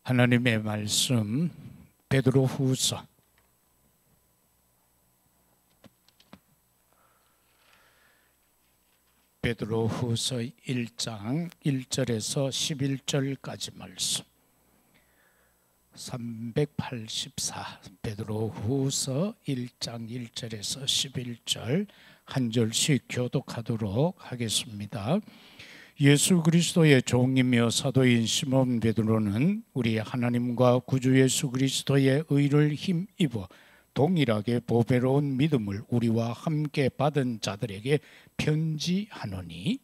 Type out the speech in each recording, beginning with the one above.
하나님의 말씀 베드로후서 1장 1절에서 11절까지 말씀. 384 베드로후서 1장 1절에서 11절 한 절씩 교독하도록 하겠습니다. 예수 그리스도의 종이며 사도인 시몬 베드로는 우리 하나님과 구주 예수 그리스도의 의를 힘입어 동일하게 보배로운 믿음을 우리와 함께 받은 자들에게 편지하노니,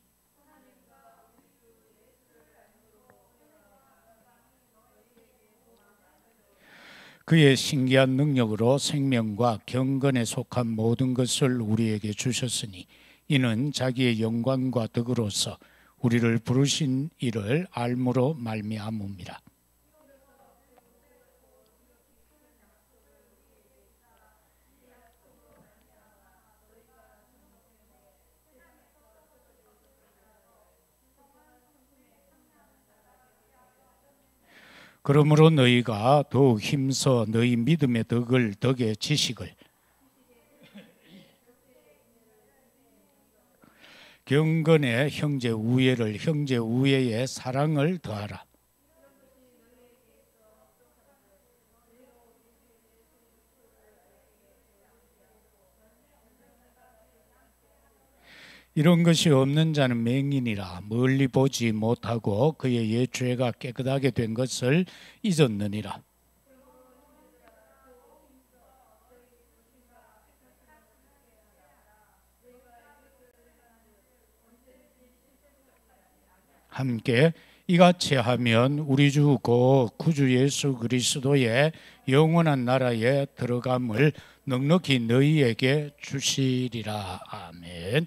그의 신기한 능력으로 생명과 경건에 속한 모든 것을 우리에게 주셨으니 이는 자기의 영광과 덕으로서 우리를 부르신 이를 알므로 말미암음이라. 그러므로 너희가 더욱 힘써 너희 믿음의 덕의 지식을, 경건의 형제 우애를, 형제 우애의 사랑을 더하라. 이런 것이 없는 자는 맹인이라 멀리 보지 못하고 그의 옛 죄가 깨끗하게 된 것을 잊었느니라. 함께 이같이 하면 우리 주 곧 구주 예수 그리스도의 영원한 나라에 들어감을 넉넉히 너희에게 주시리라. 아멘.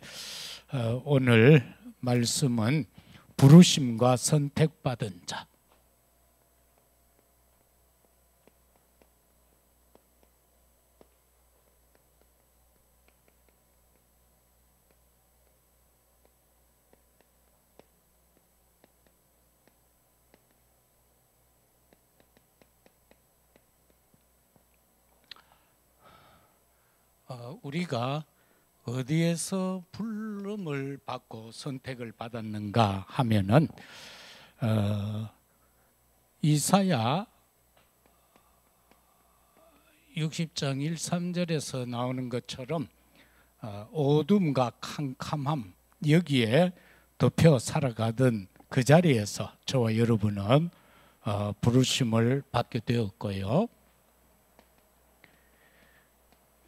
오늘 말씀은 부르심과 선택받은 자. 우리가 어디에서 부름을 받고 선택을 받았는가 하면은 이사야 60장 1, 3절에서 나오는 것처럼 어둠과 캄캄함 여기에 덮여 살아가던 그 자리에서 저와 여러분은 부르심을 받게 되었고요.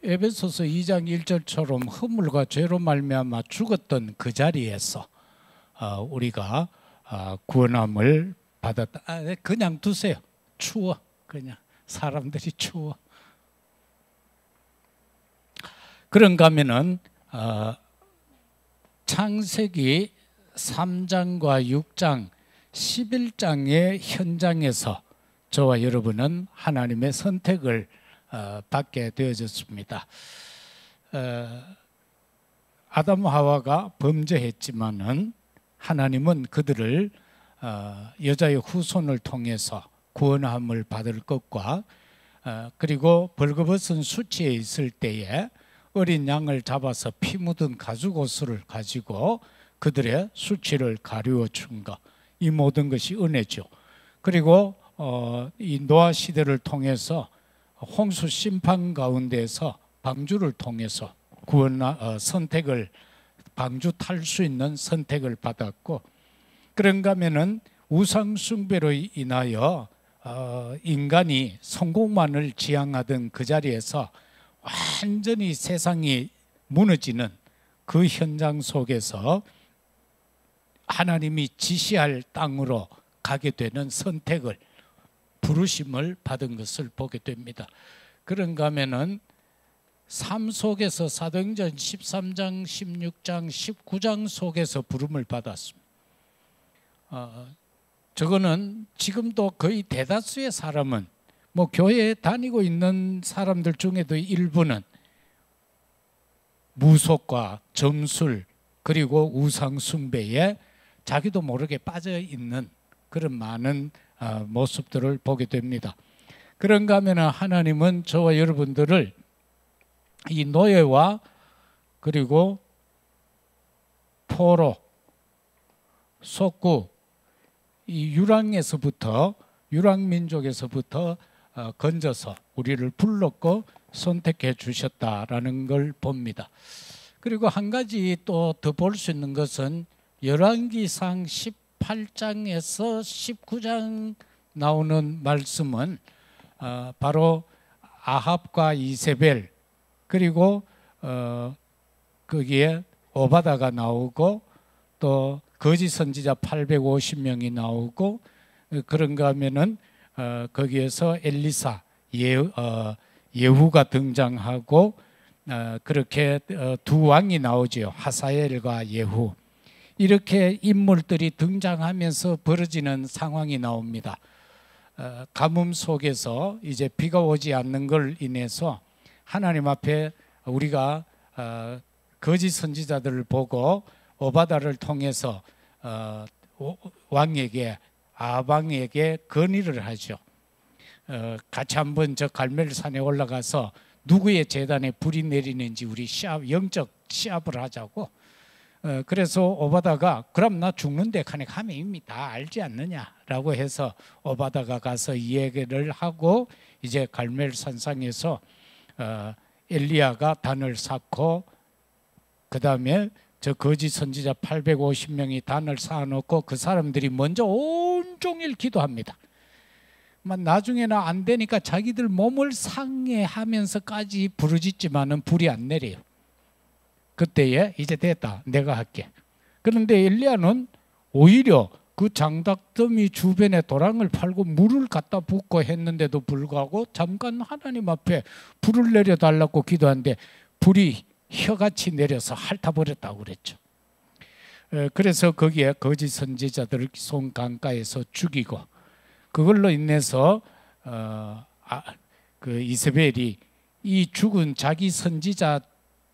에베소서 2장 1절처럼 허물과 죄로 말미암아 죽었던 그 자리에서 우리가 구원함을 받았다. 그냥 두세요. 추워. 그냥 사람들이 추워. 그런가 하면은 창세기 3장과 6장 11장의 현장에서 저와 여러분은 하나님의 선택을 받게 되어졌습니다. 아담 하와가 범죄했지만은 하나님은 그들을 여자의 후손을 통해서 구원함을 받을 것과 그리고 벌거벗은 수치에 있을 때에 어린 양을 잡아서 피 묻은 가죽옷을 가지고 그들의 수치를 가리워 준 것, 이 모든 것이 은혜죠. 그리고 이 노아 시대를 통해서 홍수 심판 가운데서 방주를 통해서 선택을, 방주 탈 수 있는 선택을 받았고, 그런가 하면은 우상 숭배로 인하여 인간이 성공만을 지향하던 그 자리에서 완전히 세상이 무너지는 그 현장 속에서 하나님이 지시할 땅으로 가게 되는 선택을, 부르심을 받은 것을 보게 됩니다. 그런가 하면은 삶 속에서 사도행전 13장, 16장, 19장 속에서 부름을 받았습니다. 저거는 지금도 거의 대다수의 사람은 뭐 교회에 다니고 있는 사람들 중에도 일부는 무속과 점술 그리고 우상 숭배에 자기도 모르게 빠져 있는 그런 많은 모습들을 보게 됩니다. 그런가 하면 하나님은 저와 여러분들을 이 노예와 그리고 포로, 속국, 이 유랑민족에서부터 건져서 우리를 불렀고 선택해 주셨다라는 걸 봅니다. 그리고 한 가지 또 더 볼 수 있는 것은 열왕기상 18장에서 19장 나오는 말씀은 바로 아합과 이세벨 그리고 거기에 오바다가 나오고 또 거짓 선지자 850명이 나오고 그런가 하면은 거기에서 엘리사 예후가 등장하고 그렇게 두 왕이 나오지요. 하사엘과 예후. 이렇게 인물들이 등장하면서 벌어지는 상황이 나옵니다. 가뭄 속에서 이제 비가 오지 않는 걸 인해서 하나님 앞에 우리가 거짓 선지자들을 보고 오바다를 통해서 왕에게 아방에게 건의를 하죠. 같이 한번 저 갈멜산에 올라가서 누구의 재단에 불이 내리는지 우리 영적 시합을 하자고. 그래서 오바다가 그럼 나 죽는데 가면 이미 다 알지 않느냐라고 해서 오바다가 가서 이 얘기를 하고 이제 갈멜산상에서 엘리야가 단을 쌓고 그 다음에 저 거짓 선지자 850명이 단을 쌓아놓고 그 사람들이 먼저 온종일 기도합니다. 나중에는 안 되니까 자기들 몸을 상해하면서까지 부르짖지만은 불이 안 내려요. 그때에 이제 됐다, 내가 할게. 그런데 엘리야는 오히려 그 장닭더미 주변에 도랑을 팔고 물을 갖다 붓고 했는데도 불구하고 잠깐 하나님 앞에 불을 내려달라고 기도하는데 불이 혀같이 내려서 핥아버렸다고 그랬죠. 그래서 거기에 거짓 선지자들을 손 강가에서 죽이고 그걸로 인해서 그 이세벨이 이 죽은 자기 선지자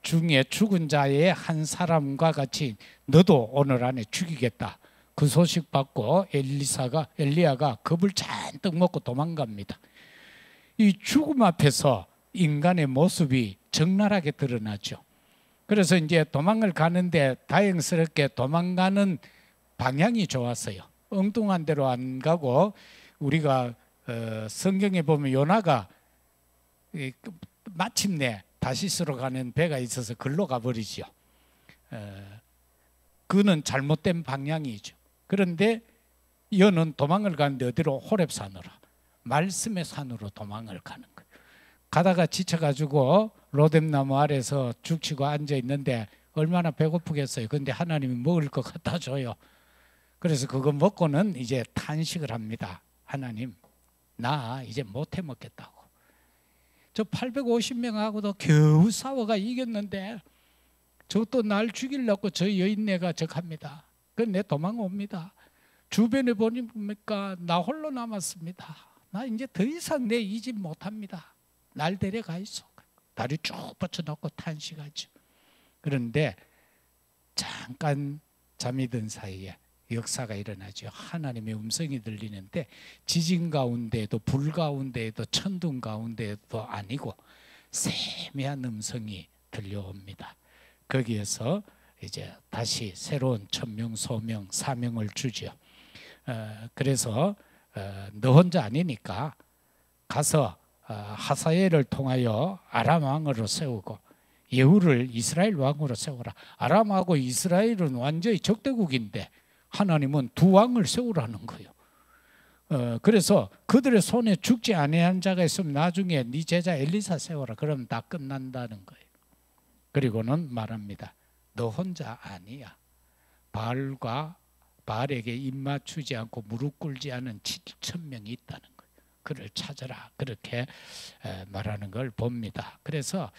중에 죽은 자의 한 사람과 같이 너도 오늘 안에 죽이겠다. 그 소식 받고 엘리야가 겁을 잔뜩 먹고 도망갑니다. 이 죽음 앞에서 인간의 모습이 적나라하게 드러나죠. 그래서 이제 도망을 가는데 다행스럽게 도망가는 방향이 좋았어요. 엉뚱한 데로 안 가고 우리가 성경에 보면 요나가 마침내 다시스로 가는 배가 있어서 글로 가버리죠. 그는 잘못된 방향이죠. 그런데 여는 도망을 가는데 어디로? 호렙산으로, 말씀의 산으로 도망을 가는 거예요. 가다가 지쳐가지고 로뎀나무 아래서 죽치고 앉아 있는데 얼마나 배고프겠어요. 그런데 하나님이 먹을 것 갖다 줘요. 그래서 그거 먹고는 이제 탄식을 합니다. 하나님, 나 이제 못해 먹겠다고. 저 850명하고도 겨우 싸워가 이겼는데 저또 날 죽이려고 저 여인네가 적합니다. 그건 내 도망옵니다. 주변에 보니까 나 홀로 남았습니다. 나 이제 더 이상 내 이 집 못합니다. 날 데려가 있어. 다리 쭉 뻗쳐놓고 탄식하죠. 그런데 잠깐 잠이 든 사이에 역사가 일어나죠. 하나님의 음성이 들리는데 지진 가운데에도 불 가운데에도 천둥 가운데에도 아니고 세미한 음성이 들려옵니다. 거기에서 이제 다시 새로운 천명, 소명, 사명을 주죠. 그래서 너 혼자 아니니까 가서 하사엘을 통하여 아람 왕으로 세우고 예후를 이스라엘 왕으로 세우라. 아람하고 이스라엘은 완전히 적대국인데 하나님은 두 왕을 세우라는 거예요. 그래서 그들의 손에 죽지 아니한 자가 있으면 나중에 네 제자 엘리사 세워라. 그러면 다 끝난다는 거예요. 그리고는 말합니다. 너 혼자 아니야. 바알에게 입 맞추지 않고 무릎 꿇지 않은 7,000명이 있다는 거예요. 그를 찾아라. 그렇게 말하는 걸 봅니다. 그래서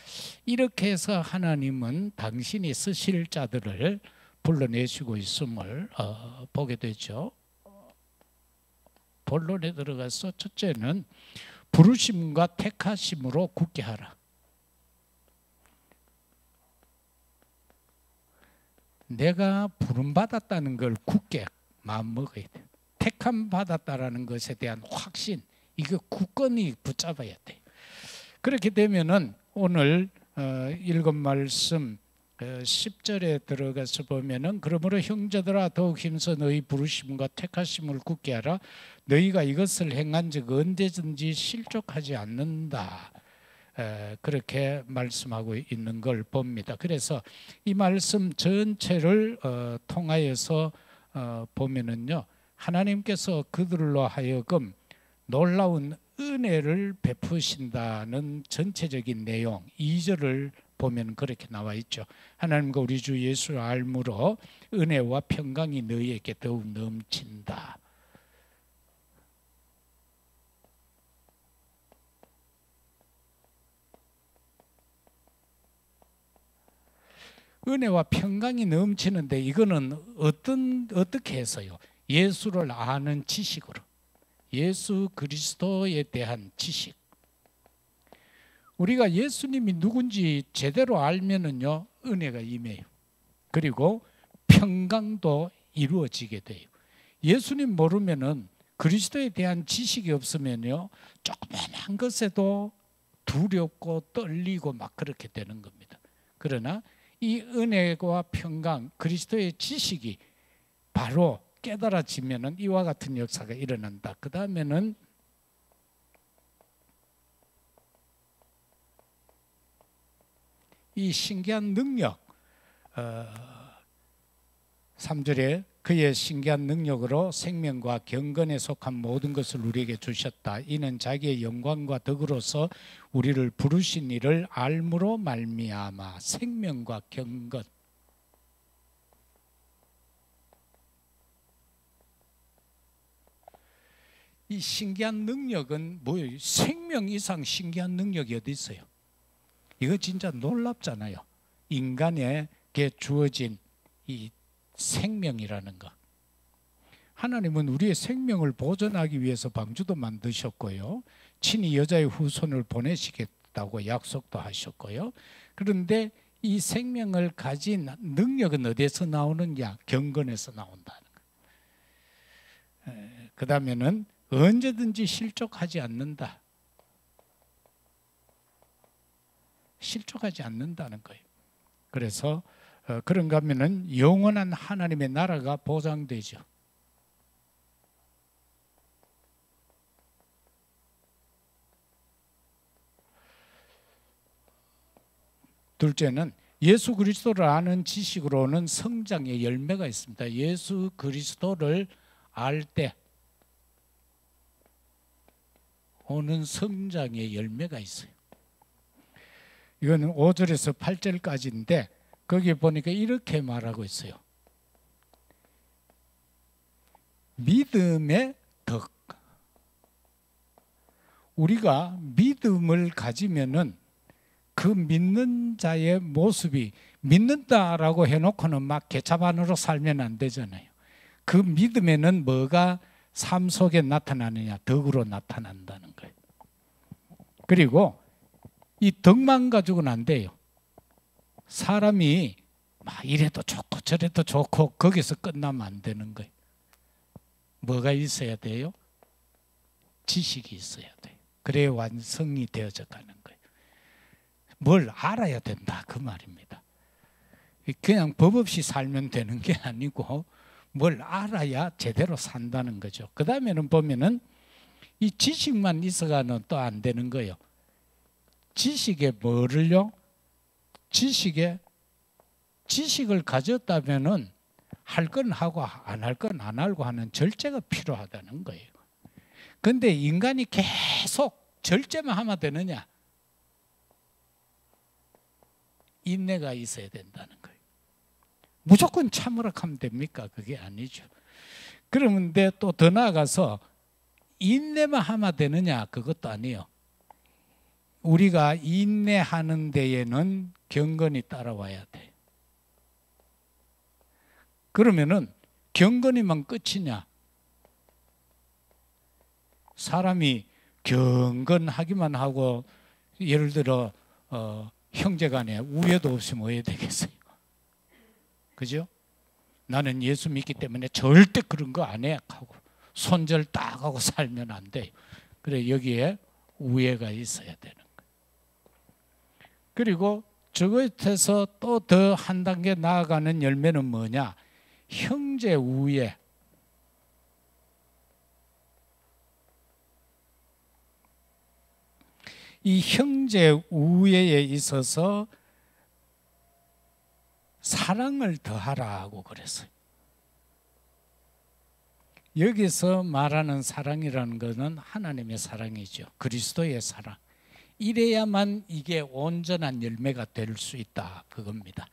이렇게 해서 하나님은 당신이 쓰실 자들을 불러내시고 있음을 보게 되죠. 본론에 들어가서 첫째는 부르심과 택하심으로 굳게 하라. 내가 부름받았다는 걸 굳게 마음먹어야 돼. 택함 받았다라는 것에 대한 확신, 이거 굳건히 붙잡아야 돼요. 그렇게 되면은 오늘 읽은 말씀 10절에 들어가서 보면은 그러므로 형제들아 더욱 힘써 너희 부르심과 택하심을 굳게 하라. 너희가 이것을 행한 즉 언제든지 실족하지 않는다. 그렇게 말씀하고 있는 걸 봅니다. 그래서 이 말씀 전체를 통하여서 보면은요, 하나님께서 그들로 하여금 놀라운 은혜를 베푸신다는 전체적인 내용 2절을 보면 그렇게 나와 있죠. 하나님과 우리 주 예수를 알므로 은혜와 평강이 너희에게 더욱 넘친다. 은혜와 평강이 넘치는데 이거는 어떻게 해서요? 예수를 아는 지식으로, 예수 그리스도에 대한 지식. 우리가 예수님이 누군지 제대로 알면은요, 은혜가 임해요. 그리고 평강도 이루어지게 돼요. 예수님 모르면은, 그리스도에 대한 지식이 없으면요, 조그만한 것에도 두렵고 떨리고 막 그렇게 되는 겁니다. 그러나 이 은혜와 평강, 그리스도의 지식이 바로 깨달아지면은 이와 같은 역사가 일어난다. 그 다음에는 이 신기한 능력, 3절에 그의 신기한 능력으로 생명과 경건에 속한 모든 것을 우리에게 주셨다. 이는 자기의 영광과 덕으로서 우리를 부르신 이를 알므로 말미암아. 생명과 경건. 이 신기한 능력은 뭐예요? 생명 이상 신기한 능력이 어디 있어요? 이거 진짜 놀랍잖아요. 인간에게 주어진 이 생명이라는 거. 하나님은 우리의 생명을 보존하기 위해서 방주도 만드셨고요, 친히 여자의 후손을 보내시겠다고 약속도 하셨고요. 그런데 이 생명을 가진 능력은 어디에서 나오느냐? 경건에서 나온다는 거. 그 다음에는 언제든지 실족하지 않는다. 실족하지 않는다는 거예요. 그래서 그런가 하면은 영원한 하나님의 나라가 보장되죠. 둘째는 예수 그리스도를 아는 지식으로는 성장의 열매가 있습니다. 예수 그리스도를 알 때 오는 성장의 열매가 있어요. 이거는 5절에서 8절까지인데 거기에 보니까 이렇게 말하고 있어요. 믿음의 덕. 우리가 믿음을 가지면은 그 믿는 자의 모습이, 믿는다라고 해놓고는 막 개차반으로 살면 안 되잖아요. 그 믿음에는 뭐가 삶 속에 나타나느냐? 덕으로 나타난다는 거예요. 그리고 이 덕만 가지고는 안 돼요. 사람이 막 이래도 좋고 저래도 좋고 거기서 끝나면 안 되는 거예요. 뭐가 있어야 돼요? 지식이 있어야 돼요. 그래야 완성이 되어져 가는 거예요. 뭘 알아야 된다, 그 말입니다. 그냥 법 없이 살면 되는 게 아니고 뭘 알아야 제대로 산다는 거죠. 그 다음에는 보면은 이 지식만 있어가는 또 안 되는 거예요. 지식에 뭐를요? 지식을 가졌다면은 할 건 하고 안 할 건 안 하고 하는 절제가 필요하다는 거예요. 근데 인간이 계속 절제만 하면 되느냐? 인내가 있어야 된다는 거예요. 무조건 참으라 하면 됩니까? 그게 아니죠. 그런데 또 더 나아가서 인내만 하면 되느냐? 그것도 아니에요. 우리가 인내하는 데에는 경건이 따라와야 돼. 그러면은 경건이만 끝이냐? 사람이 경건하기만 하고 예를 들어 형제간에 우애도 없이 뭐 해야 되겠어요? 그죠? 나는 예수 믿기 때문에 절대 그런 거 안 해 하고 손절 딱 하고 살면 안 돼요. 그래 여기에 우애가 있어야 되는 거예요. 그리고 저것에서 또 더 한 단계 나아가는 열매는 뭐냐? 형제 우애. 이 형제 우애에 있어서 사랑을 더하라고 그랬어요. 여기서 말하는 사랑이라는 것은 하나님의 사랑이죠. 그리스도의 사랑. 이래야만 이게 온전한 열매가 될 수 있다 그겁니다.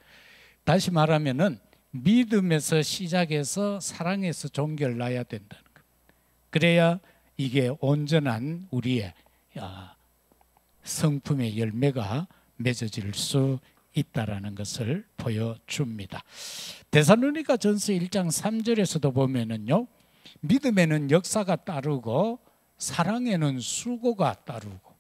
다시 말하면은 믿음에서 시작해서 사랑에서 종결 나야 된다는 것. 그래야 이게 온전한 우리의 성품의 열매가 맺어질 수 있다라는 것을 보여줍니다. 데살로니가전서 1장 3절에서도 보면은요, 믿음에는 역사가 따르고 사랑에는 수고가 따르고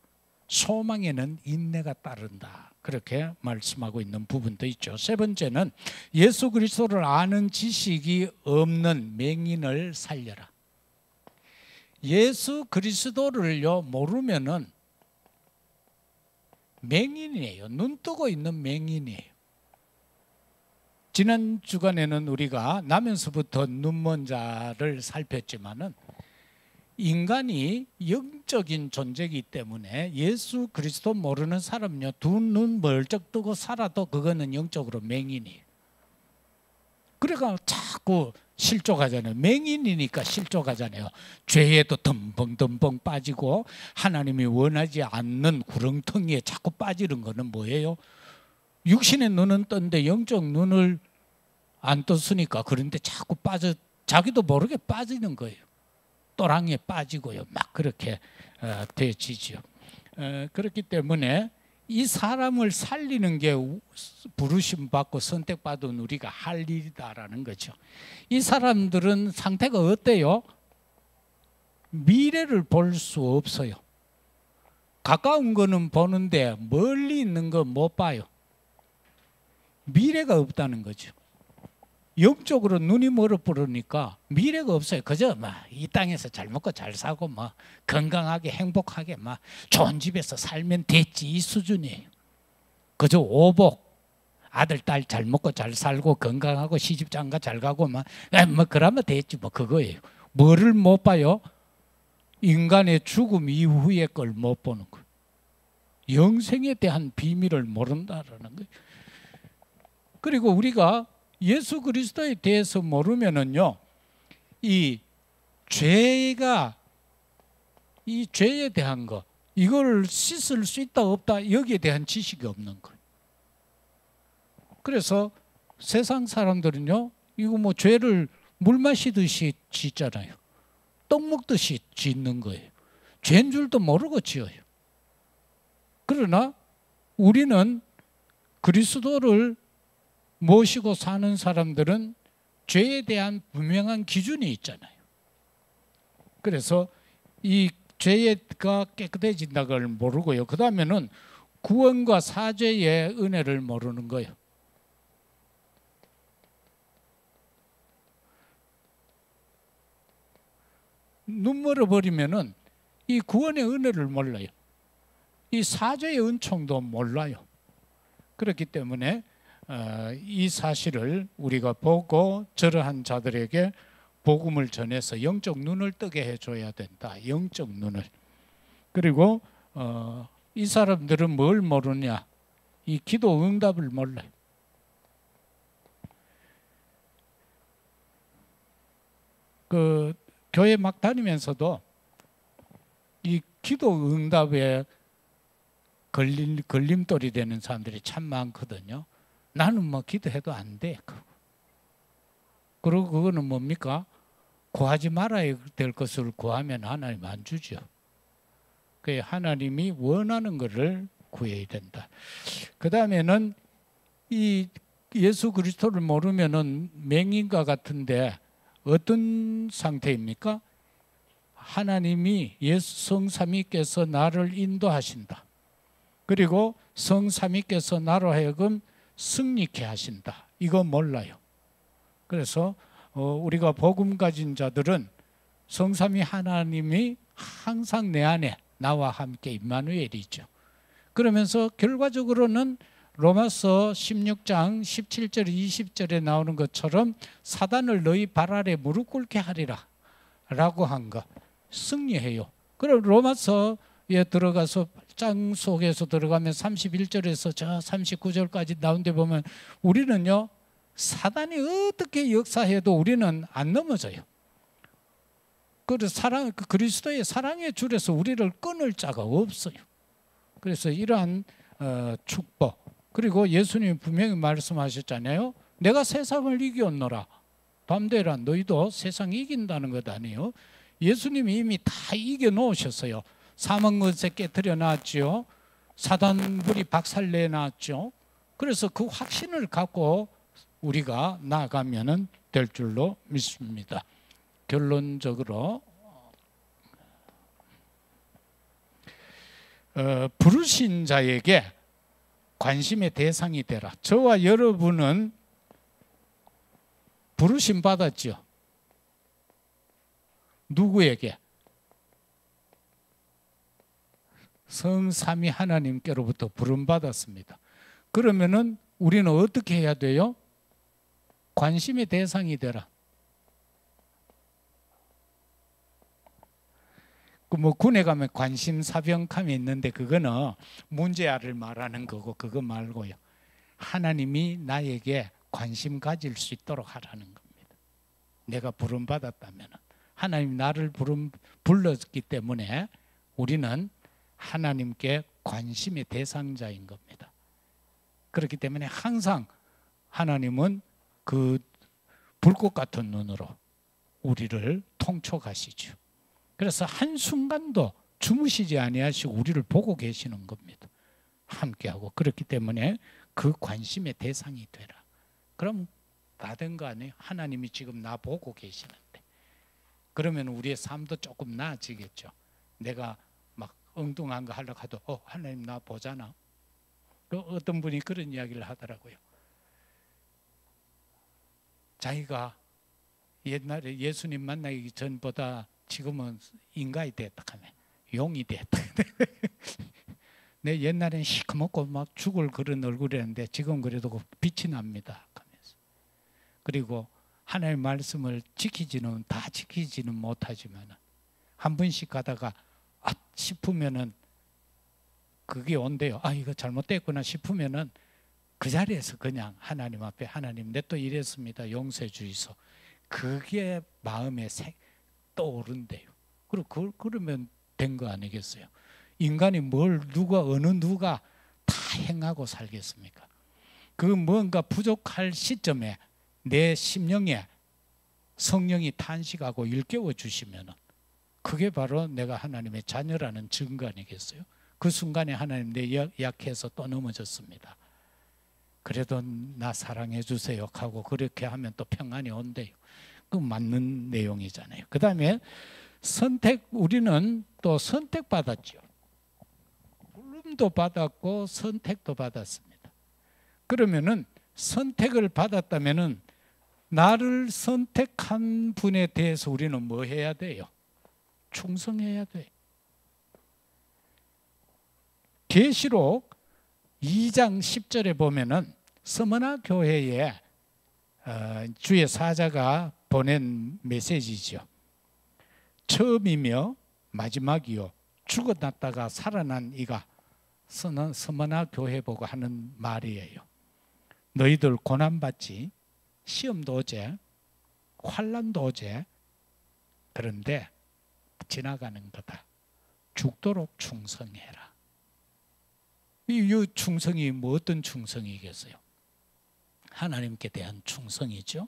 소망에는 인내가 따른다. 그렇게 말씀하고 있는 부분도 있죠. 세 번째는 예수 그리스도를 아는 지식이 없는 맹인을 살려라. 예수 그리스도를요 모르면은 맹인이에요. 눈 뜨고 있는 맹인이에요. 지난 주간에는 우리가 나면서부터 눈먼 자를 살폈지만은 인간이 영적인 존재이기 때문에 예수 그리스도 모르는 사람은요 두 눈 멀쩍 뜨고 살아도 그거는 영적으로 맹인이에요. 그래가 자꾸 실족하잖아요. 맹인이니까 실족하잖아요. 죄에도 덤벙덤벙 빠지고 하나님이 원하지 않는 구렁텅이에 자꾸 빠지는 거는 뭐예요? 육신의 눈은 떴는데 영적 눈을 안 떴으니까 그런데 자꾸 자기도 모르게 빠지는 거예요. 또랑에 빠지고요. 막 그렇게 되지죠. 그렇기 때문에 이 사람을 살리는 게 부르심 받고 선택받은 우리가 할 일이다라는 거죠. 이 사람들은 상태가 어때요? 미래를 볼 수 없어요. 가까운 거는 보는데 멀리 있는 거 못 봐요. 미래가 없다는 거죠. 영적으로 눈이 멀어버리니까 미래가 없어요. 그저 이 땅에서 잘 먹고 잘 사고 건강하게 행복하게 좋은 집에서 살면 됐지 이 수준이에요. 그저 오복 아들 딸 잘 먹고 잘 살고 건강하고 시집장가 잘 가고 그러면 됐지 그거예요. 뭐를 못 봐요? 인간의 죽음 이후의 걸 못 보는 거예요. 영생에 대한 비밀을 모른다라는 거예요. 그리고 우리가 예수 그리스도에 대해서 모르면은요, 이 죄에 대한 거, 이걸 씻을 수 있다 없다 여기에 대한 지식이 없는 거예요. 그래서 세상 사람들은요, 이거 죄를 물 마시듯이 짓잖아요. 떡 먹듯이 짓는 거예요. 죄인 줄도 모르고 지어요. 그러나 우리는 그리스도를 모시고 사는 사람들은 죄에 대한 분명한 기준이 있잖아요. 그래서 이 죄가 깨끗해진다는 걸 모르고요. 그 다음에는 구원과 사죄의 은혜를 모르는 거예요. 눈 멀어버리면은 이 구원의 은혜를 몰라요. 이 사죄의 은총도 몰라요. 그렇기 때문에 이 사실을 우리가 보고 저러한 자들에게 복음을 전해서 영적 눈을 뜨게 해줘야 된다. 영적 눈을. 그리고 이 사람들은 뭘 모르냐? 이 기도 응답을 몰라요. 교회 막 다니면서도 이 기도 응답에 걸림돌이 되는 사람들이 참 많거든요. 나는 기도해도 안 돼. 그리고 그거는 뭡니까? 구하지 말아야 될 것을 구하면 하나님 안 주죠. 그 하나님이 원하는 것을 구해야 된다. 그 다음에는 이 예수 그리스도를 모르면은 맹인과 같은데 어떤 상태입니까? 하나님이 예수 성삼위께서 나를 인도하신다. 그리고 성삼위께서 나로 하여금 승리케 하신다. 이거 몰라요. 그래서 우리가 복음 가진 자들은 성삼위 하나님이 항상 내 안에 나와 함께 임마누엘이죠. 그러면서 결과적으로는 로마서 16장 17절 20절에 나오는 것처럼 사단을 너희 발 아래 무릎 꿇게 하리라 라고 한 거 승리해요. 그럼 로마서에 들어가서 장 속에서 들어가면 31절에서 저 39절까지 나온 데 보면 우리는요, 사단이 어떻게 역사해도 우리는 안 넘어져요. 그래서 그리스도의 사랑의 줄에서 우리를 끊을 자가 없어요. 그래서 이러한 축복, 그리고 예수님이 분명히 말씀하셨잖아요. 내가 세상을 이겼노라. 밤되라. 너희도 세상 이긴다는 것 아니에요. 예수님이 이미 다 이겨놓으셨어요. 사망 것에 깨뜨려 놨죠. 사단불이 박살내 놨죠. 그래서 그 확신을 갖고 우리가 나아가면 될 줄로 믿습니다. 결론적으로 부르신 자에게 관심의 대상이 되라. 저와 여러분은 부르심 받았죠. 누구에게? 성삼위 하나님께로부터 부름받았습니다. 그러면은 우리는 어떻게 해야 돼요? 관심의 대상이 되라. 뭐 군에 가면 관심사병감이 있는데 그거는 문제아를 말하는 거고 그거 말고요. 하나님이 나에게 관심 가질 수 있도록 하라는 겁니다. 내가 부름받았다면 하나님 나를 불렀기 때문에 우리는 하나님께 관심의 대상자인 겁니다. 그렇기 때문에 항상 하나님은 그 불꽃 같은 눈으로 우리를 통촉하시죠. 그래서 한순간도 주무시지 아니하시고 우리를 보고 계시는 겁니다. 함께하고. 그렇기 때문에 그 관심의 대상이 되라. 그럼 다 된 거 아니에요? 하나님이 지금 나 보고 계시는데. 그러면 우리의 삶도 조금 나아지겠죠. 내가 막 엉뚱한 거 하려고 해도 하나님 나 보잖아. 어떤 분이 그런 이야기를 하더라고요. 자기가 옛날에 예수님 만나기 전보다 지금은 인간이 됐다 하면 용이 됐다. 내 옛날엔 시커멓고 막 죽을 그런 얼굴이었는데 지금 그래도 빛이 납니다 하면서. 그리고 하나님의 말씀을 다 지키지는 못하지만 한 번씩 가다가 싶으면은 그게 온대요. 이거 잘못됐구나 싶으면은 그 자리에서 그냥 하나님 앞에 하나님 내 또 이랬습니다. 용서해 주이소. 그게 마음에 떠오른대요. 그러면 된 거 아니겠어요? 인간이 어느 누가 다 행하고 살겠습니까? 그 뭔가 부족할 시점에 내 심령에 성령이 탄식하고 일깨워 주시면 그게 바로 내가 하나님의 자녀라는 증거 아니겠어요? 그 순간에 하나님 내 약해서 또 넘어졌습니다. 그래도 나 사랑해 주세요 하고 그렇게 하면 또 평안이 온대요. 그 맞는 내용이잖아요. 그 다음에 우리는 또 선택받았죠. 부름도 받았고 선택도 받았습니다. 그러면은 선택을 받았다면은 나를 선택한 분에 대해서 우리는 뭐 해야 돼요? 충성해야 돼요. 계시록 2장 10절에 보면은 스무나 교회에 주의 사자가 보낸 메시지죠. 처음이며 마지막이요. 죽어났다가 살아난 이가 스무나 교회 보고 하는 말이에요. 너희들 고난받지, 시험도 오제, 환난도 오제. 그런데 지나가는 거다. 죽도록 충성해라. 이 충성이 뭐 어떤 충성이겠어요? 하나님께 대한 충성이죠.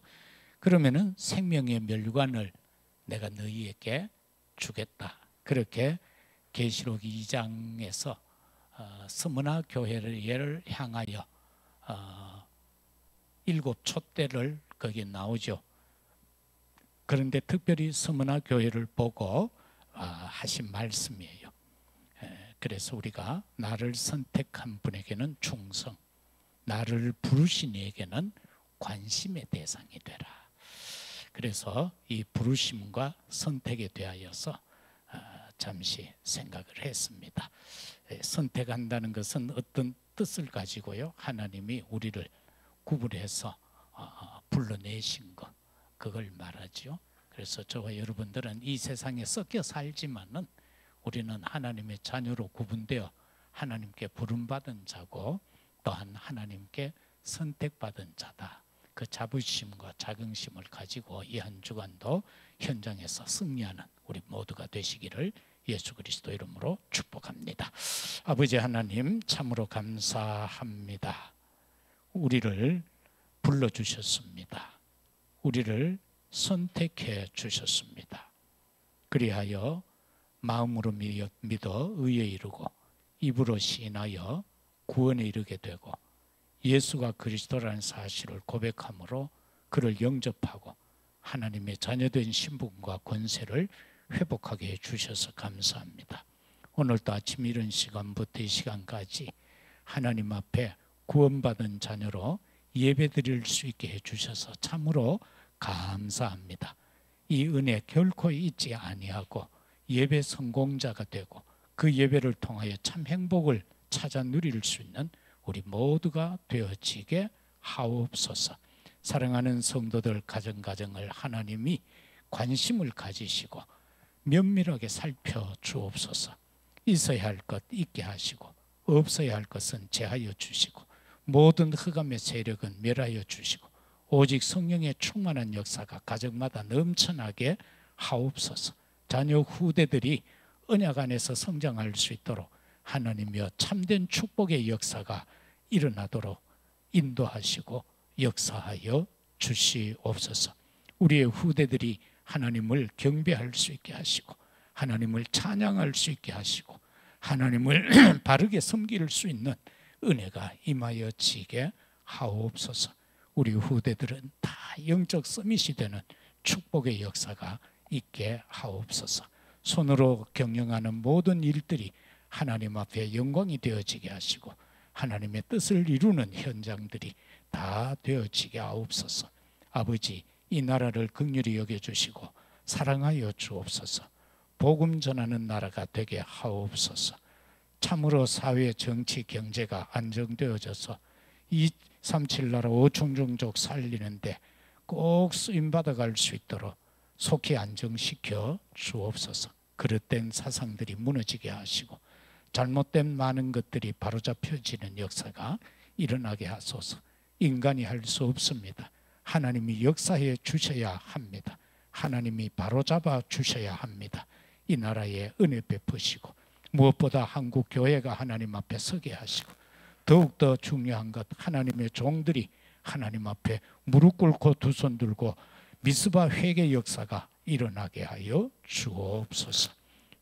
그러면은 생명의 멸관을 내가 너희에게 주겠다. 그렇게 계시록 2장에서 스무나 교회를 향하여 7 촛대를 거기에 나오죠. 그런데 특별히 스무나 교회를 보고 하신 말씀이에요. 그래서 우리가 나를 선택한 분에게는 충성, 나를 부르신 이에게는 관심의 대상이 되라. 그래서 이 부르심과 선택에 대하여서 잠시 생각을 했습니다. 선택한다는 것은 어떤 뜻을 가지고요, 하나님이 우리를 구분해서 불러내신 것, 그걸 말하죠. 그래서 저와 여러분들은 이 세상에 섞여 살지만은 우리는 하나님의 자녀로 구분되어 하나님께 부름받은 자고, 또한 하나님께 선택받은 자다. 그 자부심과 자긍심을 가지고 이 한 주간도 현장에서 승리하는 우리 모두가 되시기를 예수 그리스도 이름으로 축복합니다. 아버지 하나님, 참으로 감사합니다. 우리를 불러주셨습니다. 우리를 선택해 주셨습니다. 그리하여 마음으로 믿어 의에 이르고 입으로 시인하여 구원에 이르게 되고 예수가 그리스도라는 사실을 고백함으로 그를 영접하고 하나님의 자녀된 신분과 권세를 회복하게 해주셔서 감사합니다. 오늘도 아침 이른 시간부터 이 시간까지 하나님 앞에 구원받은 자녀로 예배드릴 수 있게 해주셔서 참으로 감사합니다. 이 은혜 결코 잊지 아니하고 예배 성공자가 되고 그 예배를 통하여 참 행복을 찾아 누릴 수 있는 우리 모두가 되어지게 하옵소서. 사랑하는 성도들 가정가정을 하나님이 관심을 가지시고 면밀하게 살펴주옵소서. 있어야 할 것 있게 하시고 없어야 할 것은 제하여 주시고 모든 흑암의 세력은 멸하여 주시고 오직 성령의 충만한 역사가 가정마다 넘쳐나게 하옵소서. 자녀 후대들이 언약 안에서 성장할 수 있도록 하나님이여 참된 축복의 역사가 일어나도록 인도하시고 역사하여 주시옵소서. 우리의 후대들이 하나님을 경배할 수 있게 하시고 하나님을 찬양할 수 있게 하시고 하나님을 바르게 섬길 수 있는 은혜가 임하여 지게 하옵소서. 우리 후대들은 다 영적 서밋이 되는 축복의 역사가 있게 하옵소서. 손으로 경영하는 모든 일들이 하나님 앞에 영광이 되어지게 하시고 하나님의 뜻을 이루는 현장들이 다 되어지게 하옵소서. 아버지, 이 나라를 긍휼히 여겨주시고 사랑하여 주옵소서. 복음 전하는 나라가 되게 하옵소서. 참으로 사회, 정치, 경제가 안정되어져서 237 나라 5천 종족 살리는데 꼭 쓰임받아갈 수 있도록 속히 안정시켜 주옵소서. 그릇된 사상들이 무너지게 하시고 잘못된 많은 것들이 바로잡혀지는 역사가 일어나게 하소서. 인간이 할 수 없습니다. 하나님이 역사해 주셔야 합니다. 하나님이 바로잡아 주셔야 합니다. 이 나라에 은혜 베푸시고 무엇보다 한국 교회가 하나님 앞에 서게 하시고 더욱더 중요한 것, 하나님의 종들이 하나님 앞에 무릎 꿇고 두 손 들고 미스바 회개 역사가 일어나게 하여 주옵소서.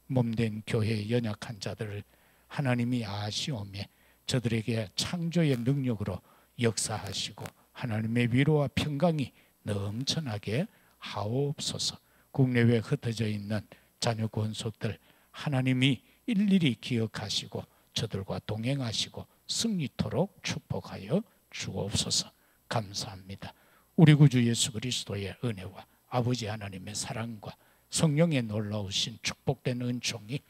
몸된 교회의 연약한 자들을 하나님이 아시오매 저들에게 창조의 능력으로 역사하시고 하나님의 위로와 평강이 넘쳐나게 하옵소서. 국내외에 흩어져 있는 자녀 권속들 하나님이 일일이 기억하시고 저들과 동행하시고 승리토록 축복하여 주옵소서. 감사합니다. 우리 구주 예수 그리스도의 은혜와 아버지 하나님의 사랑과 성령의 놀라우신 축복된 은총이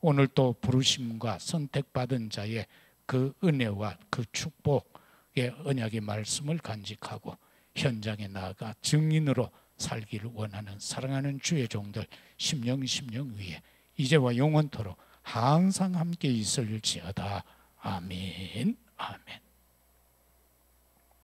오늘 또 부르심과 선택받은 자의 그 은혜와 그 축복의 언약의 말씀을 간직하고 현장에 나아가 증인으로 살기를 원하는 사랑하는 주의 종들 심령 위에 이제와 영원토록 항상 함께 있을지어다. 아멘.